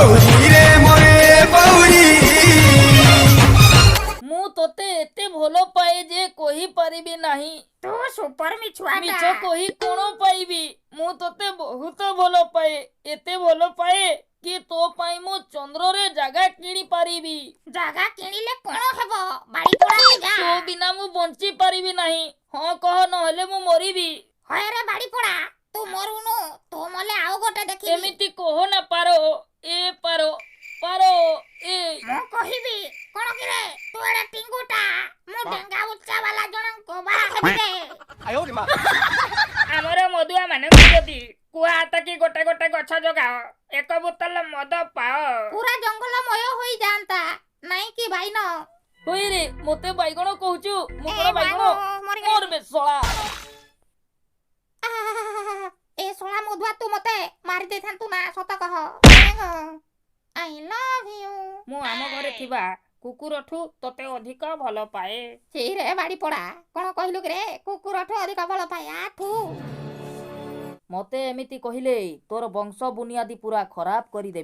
बौरी रे मोरे बौरी ମୁଁ ତୋତେ ଏତେ ଭଲ ପାଏ ଯେ କହି ପାରିବି ନାହିଁ। ତୁ ସୁପର ମିଛୁଆ ମିଛ କହି କ'ଣ ପାଇବି? ମୁଁ ତୋତେ ବହୁତ ଭଲ ପାଏ, ଏତେ ଭଲ ପାଏ କି ତୋ ପାଇଁ ମୁଁ ଚନ୍ଦ୍ରରେ ଜାଗା କିଣି ପାରିବି। ଜାଗା କିଣିଲେ କ'ଣ ହେବ? ବାଡ଼ି ପୋଡ଼ା ଯା। ତୋ ବିନା ମୁଁ ବଞ୍ଚି ପାରିବି ନାହିଁ। ହଁ କହ, ନହେଲେ ମୁଁ ମରିବି। ହଏ ରେ ବାଡ଼ି ପୋଡ଼ା, ତୁ ମରୁନୁ, ତୁ ମଲେ ଆଉ ଗୋଟେ ଦେଖିବି। ଏମିତି କହ ନା ପାର, ପାର ଏ। ମୁଁ କହିବି କ'ଣ କିରେ? ତୁ ଏଡ଼େ ଟିଙ୍ଗୁଟା, ମୁଁ ଡେଙ୍ଗା ଉଚ୍ଚା ବାଲା ଜଣଙ୍କ ବାହା ହେବି ରେ। ଆମର ମଦୁଆ ମାନଙ୍କୁ ଯଦି କୁହା ହାତ କି ଗୋଟେ ଗୋଟେ ଗଛ ଜଗାଅ, ଏକ ବୋତଲ ମଦ ପାଅ। ପୁରା ଜଙ୍ଗଲମୟ ହୋଇଯାଆନ୍ତା ନାଇଁ କି ଭାଇନ? ହୁଇରେ, ମୋତେ ବାଇଗଣ କହୁଛୁ? ମୁଁ ଏ କ'ଣ ବାଇଗଣ? ମରିଗଲି। ମୋର ବେ ଶଳା। ଏ ଶଳା ମଧୁଆ, ତୁ ମତେ ମାରି ଦେଇଥାନ୍ତୁ ନା, ସତ କହ। I love you. ମୁଁ ଆମ ଘରେ ଥିବା କୁକୁରଠୁ ତତେ ଅଧିକ ଭଲ ପାଏ। ସେଇରେ ବାଡ଼ି ପୋଡ଼ା, କ'ଣ କହିଲୁ କିରେ? କୁକୁରଠୁ ଅଧିକ ଭଲ ପାଏ ଆଠୁ। ମତେ ଏମିତି କହିଲେ ତୋର ବଂଶ ବୁନିଆଦି ପୁରା ଖରାପ କରିଦେବି।